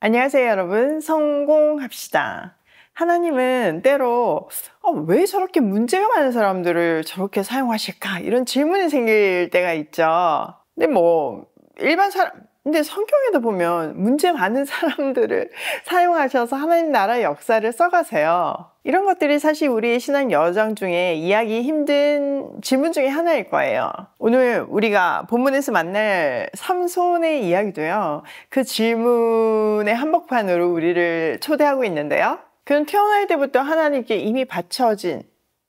안녕하세요, 여러분. 성공합시다. 하나님은 때로 왜 저렇게 문제가 많은 사람들을 저렇게 사용하실까? 이런 질문이 생길 때가 있죠. 근데 근데 성경에도 보면 문제 많은 사람들을 사용하셔서 하나님 나라의 역사를 써가세요. 이런 것들이 사실 우리의 신앙 여정 중에 이해하기 힘든 질문 중에 하나일 거예요. 오늘 우리가 본문에서 만날 삼손의 이야기도요, 그 질문의 한복판으로 우리를 초대하고 있는데요. 그는 태어날 때부터 하나님께 이미 바쳐진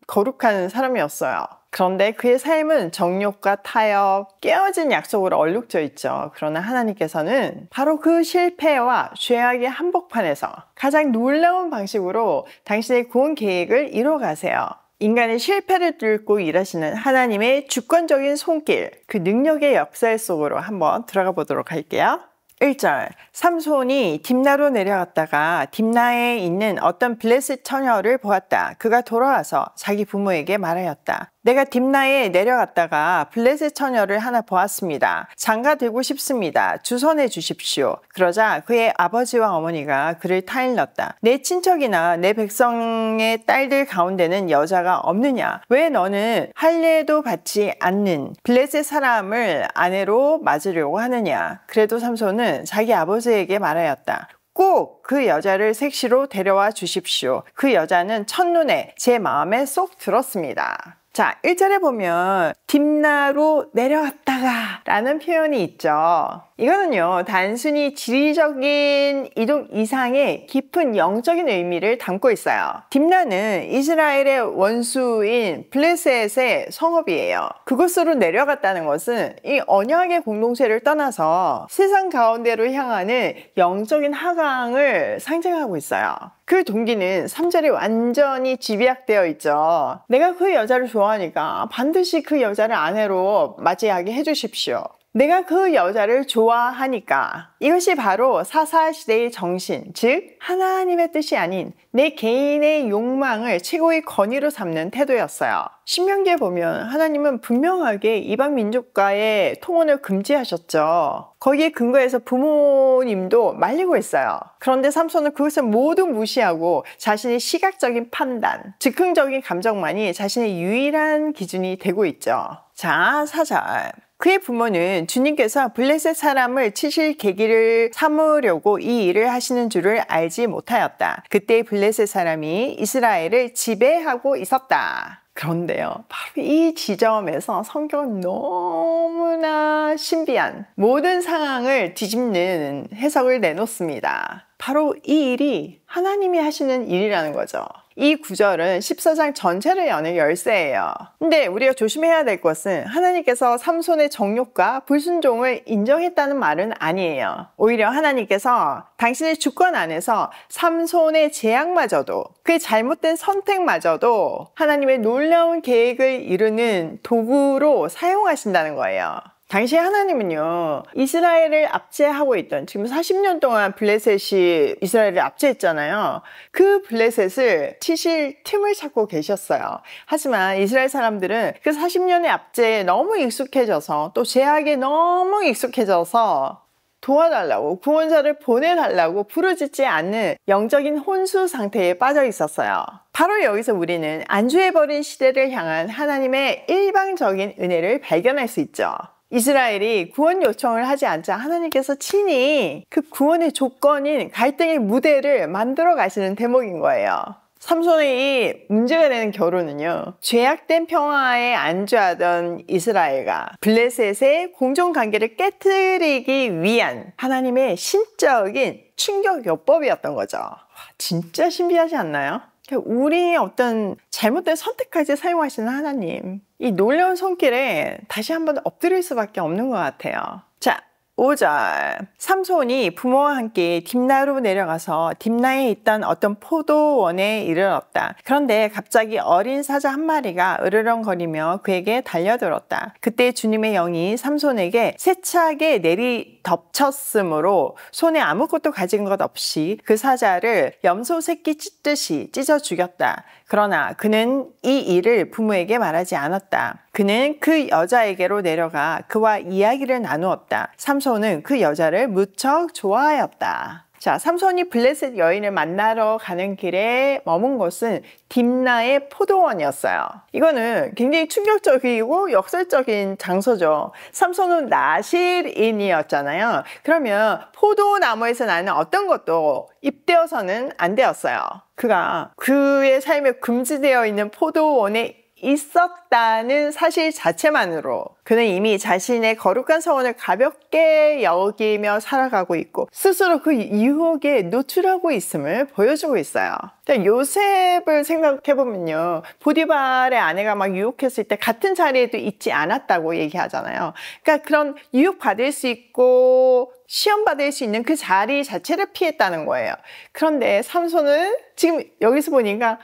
거룩한 사람이었어요. 그런데 그의 삶은 정욕과 타협, 깨어진 약속으로 얼룩져 있죠. 그러나 하나님께서는 바로 그 실패와 죄악의 한복판에서 가장 놀라운 방식으로 당신의 구원 계획을 이뤄가세요. 인간의 실패를 뚫고 일하시는 하나님의 주권적인 손길, 그 능력의 역사 속으로 한번 들어가 보도록 할게요. 1절, 삼손이 딥나로 내려갔다가 딥나에 있는 어떤 블레셋 처녀를 보았다. 그가 돌아와서 자기 부모에게 말하였다. 내가 딥나에 내려갔다가 블레셋 처녀를 하나 보았습니다. 장가 되고 싶습니다. 주선해 주십시오. 그러자 그의 아버지와 어머니가 그를 타일렀다. 내 친척이나 내 백성의 딸들 가운데는 여자가 없느냐? 왜 너는 할례도 받지 않는 블레셋 사람을 아내로 맞으려고 하느냐? 그래도 삼손은 자기 아버지에게 말하였다. 꼭 그 여자를 색시로 데려와 주십시오. 그 여자는 첫눈에 제 마음에 쏙 들었습니다. 자, 1절에 보면 딥나로 내려갔다가 라는 표현이 있죠. 이거는요, 단순히 지리적인 이동 이상의 깊은 영적인 의미를 담고 있어요. 딥나는 이스라엘의 원수인 블레셋의 성읍이에요. 그곳으로 내려갔다는 것은 이 언약의 공동체를 떠나서 세상 가운데로 향하는 영적인 하강을 상징하고 있어요. 그 동기는 3절에 완전히 집약되어 있죠. 내가 그 여자를 좋아하니까 반드시 그 여자를 아내로 맞이하게 해주십시오. 내가 그 여자를 좋아하니까. 이것이 바로 사사시대의 정신, 즉 하나님의 뜻이 아닌 내 개인의 욕망을 최고의 권위로 삼는 태도였어요. 신명기에 보면 하나님은 분명하게 이방 민족과의 통혼을 금지하셨죠. 거기에 근거해서 부모님도 말리고 있어요. 그런데 삼손은 그것을 모두 무시하고 자신의 시각적인 판단, 즉흥적인 감정만이 자신의 유일한 기준이 되고 있죠. 자, 4절. 그의 부모는 주님께서 블레셋 사람을 치실 계기를 삼으려고 이 일을 하시는 줄을 알지 못하였다. 그때 블레셋 사람이 이스라엘을 지배하고 있었다. 그런데요, 바로 이 지점에서 성경은 너무나 신비한 모든 상황을 뒤집는 해석을 내놓습니다. 바로 이 일이 하나님이 하시는 일이라는 거죠. 이 구절은 14장 전체를 여는 열쇠예요. 근데 우리가 조심해야 될 것은 하나님께서 삼손의 정욕과 불순종을 인정했다는 말은 아니에요. 오히려 하나님께서 당신의 주권 안에서 삼손의 재앙마저도, 그의 잘못된 선택마저도 하나님의 놀라운 계획을 이루는 도구로 사용하신다는 거예요. 당시 하나님은요, 이스라엘을 압제하고 있던, 지금 40년 동안 블레셋이 이스라엘을 압제했잖아요. 그 블레셋을 치실 틈을 찾고 계셨어요. 하지만 이스라엘 사람들은 그 40년의 압제에 너무 익숙해져서, 또 제약에 너무 익숙해져서 도와달라고, 구원자를 보내달라고 부르짖지 않는 영적인 혼수 상태에 빠져 있었어요. 바로 여기서 우리는 안주해버린 시대를 향한 하나님의 일방적인 은혜를 발견할 수 있죠. 이스라엘이 구원 요청을 하지 않자 하나님께서 친히 그 구원의 조건인 갈등의 무대를 만들어 가시는 대목인 거예요. 삼손의 이 문제가 되는 결혼은요, 죄악된 평화에 안주하던 이스라엘과 블레셋의 공정관계를 깨트리기 위한 하나님의 신적인 충격요법이었던 거죠. 와, 진짜 신비하지 않나요? 우리의 어떤 잘못된 선택까지 사용하시는 하나님, 이 놀라운 손길에 다시 한번 엎드릴 수밖에 없는 것 같아요. 자, 5절. 삼손이 부모와 함께 딥나로 내려가서 딥나에 있던 어떤 포도원에 이르렀다. 그런데 갑자기 어린 사자 한 마리가 으르렁거리며 그에게 달려들었다. 그때 주님의 영이 삼손에게 세차게 내리 덮쳤으므로 손에 아무것도 가진 것 없이 그 사자를 염소 새끼 찢듯이 찢어 죽였다. 그러나 그는 이 일을 부모에게 말하지 않았다. 그는 그 여자에게로 내려가 그와 이야기를 나누었다. 삼손은 그 여자를 무척 좋아하였다. 자, 삼손이 블레셋 여인을 만나러 가는 길에 머문 곳은 딥나의 포도원이었어요. 이거는 굉장히 충격적이고 역설적인 장소죠. 삼손은 나실인이었잖아요. 그러면 포도나무에서 나는 어떤 것도 입되어서는 안 되었어요. 그가 그의 삶에 금지되어 있는 포도원에 있었다는 사실 자체만으로 그는 이미 자신의 거룩한 서원을 가볍게 여기며 살아가고 있고 스스로 그 유혹에 노출하고 있음을 보여주고 있어요. 요셉을 생각해보면요, 보디발의 아내가 막 유혹했을 때 같은 자리에도 있지 않았다고 얘기하잖아요. 그러니까 그런 유혹받을 수 있고 시험받을 수 있는 그 자리 자체를 피했다는 거예요. 그런데 삼손은 지금 여기서 보니까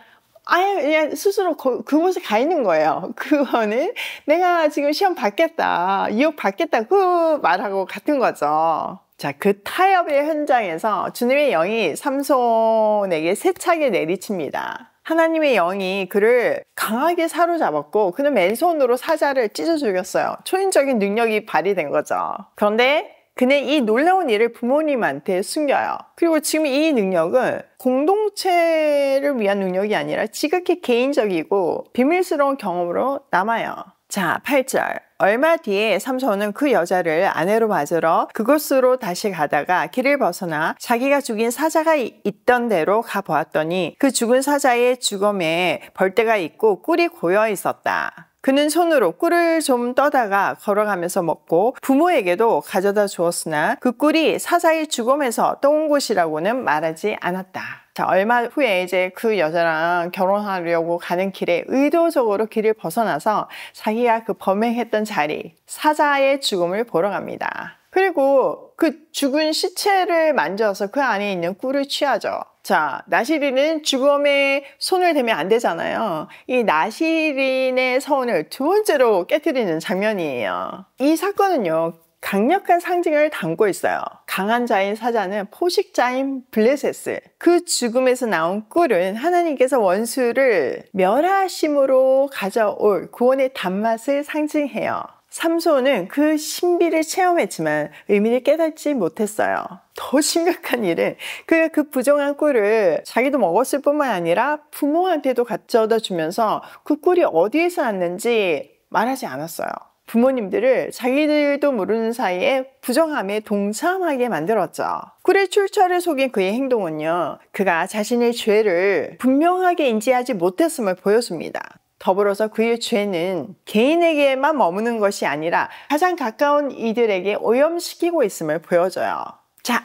아예 그냥 스스로 그곳에 가 있는 거예요. 그거는 내가 지금 시험 받겠다, 유혹 받겠다 그 말하고 같은 거죠. 자, 그 타협의 현장에서 주님의 영이 삼손에게 세차게 내리칩니다. 하나님의 영이 그를 강하게 사로잡았고 그는 맨손으로 사자를 찢어 죽였어요. 초인적인 능력이 발휘된 거죠. 그런데 그는 이 놀라운 일을 부모님한테 숨겨요. 그리고 지금 이 능력은 공동체를 위한 능력이 아니라 지극히 개인적이고 비밀스러운 경험으로 남아요. 자, 8절. 얼마 뒤에 삼손은 그 여자를 아내로 맞으러 그곳으로 다시 가다가 길을 벗어나 자기가 죽인 사자가 있던 데로 가보았더니 그 죽은 사자의 주검에 벌떼가 있고 꿀이 고여 있었다. 그는 손으로 꿀을 좀 떠다가 걸어가면서 먹고 부모에게도 가져다 주었으나 그 꿀이 사자의 주검에서 떠온 것이라고는 말하지 않았다. 자, 얼마 후에 이제 그 여자랑 결혼하려고 가는 길에 의도적으로 길을 벗어나서 자기가 그 범행했던 자리, 사자의 죽음을 보러 갑니다. 그리고 그 죽은 시체를 만져서 그 안에 있는 꿀을 취하죠. 자, 나시린은 죽음에 손을 대면 안 되잖아요. 이 나시린의 서원을 두 번째로 깨뜨리는 장면이에요. 이 사건은요, 강력한 상징을 담고 있어요. 강한 자인 사자는 포식자인 블레셋을, 그 죽음에서 나온 꿀은 하나님께서 원수를 멸하심으로 가져올 구원의 단맛을 상징해요. 삼손은 그 신비를 체험했지만 의미를 깨닫지 못했어요. 더 심각한 일은 그 부정한 꿀을 자기도 먹었을 뿐만 아니라 부모한테도 가져다 주면서 그 꿀이 어디에서 났는지 말하지 않았어요. 부모님들을 자기들도 모르는 사이에 부정함에 동참하게 만들었죠. 꿀의 출처를 속인 그의 행동은요, 그가 자신의 죄를 분명하게 인지하지 못했음을 보여줍니다. 더불어서 그의 죄는 개인에게만 머무는 것이 아니라 가장 가까운 이들에게 오염시키고 있음을 보여줘요. 자,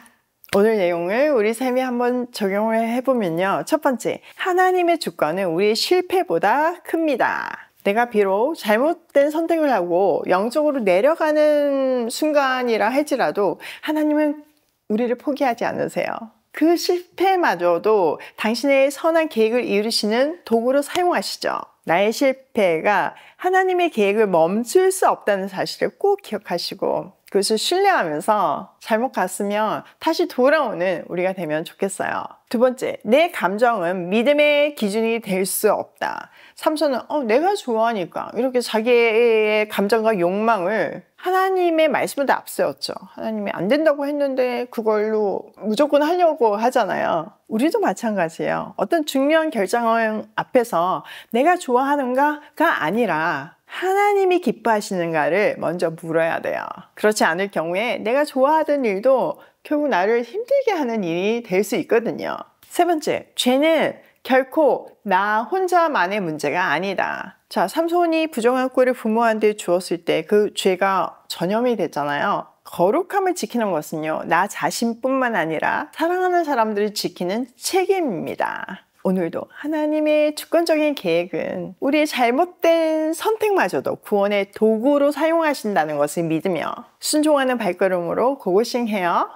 오늘 내용을 우리 삶에 한번 적용을 해보면요. 첫 번째, 하나님의 주권은 우리의 실패보다 큽니다. 내가 비록 잘못된 선택을 하고 영적으로 내려가는 순간이라 할지라도 하나님은 우리를 포기하지 않으세요. 그 실패마저도 당신의 선한 계획을 이루시는 도구로 사용하시죠. 나의 실패가 하나님의 계획을 멈출 수 없다는 사실을 꼭 기억하시고 그것을 신뢰하면서 잘못 갔으면 다시 돌아오는 우리가 되면 좋겠어요. 두 번째, 내 감정은 믿음의 기준이 될 수 없다. 삼손은 내가 좋아하니까 이렇게 자기의 감정과 욕망을 하나님의 말씀보다 앞세웠죠. 하나님이 안 된다고 했는데 그걸로 무조건 하려고 하잖아요. 우리도 마찬가지예요. 어떤 중요한 결정 앞에서 내가 좋아하는가가 아니라 하나님이 기뻐하시는가를 먼저 물어야 돼요. 그렇지 않을 경우에 내가 좋아하던 일도 결국 나를 힘들게 하는 일이 될 수 있거든요. 세 번째, 죄는 결코 나 혼자만의 문제가 아니다. 자, 삼손이 부정한 꿀을 부모한테 주었을 때 그 죄가 전염이 됐잖아요. 거룩함을 지키는 것은요, 나 자신뿐만 아니라 사랑하는 사람들을 지키는 책임입니다. 오늘도 하나님의 주권적인 계획은 우리의 잘못된 선택마저도 구원의 도구로 사용하신다는 것을 믿으며 순종하는 발걸음으로 고고싱해요.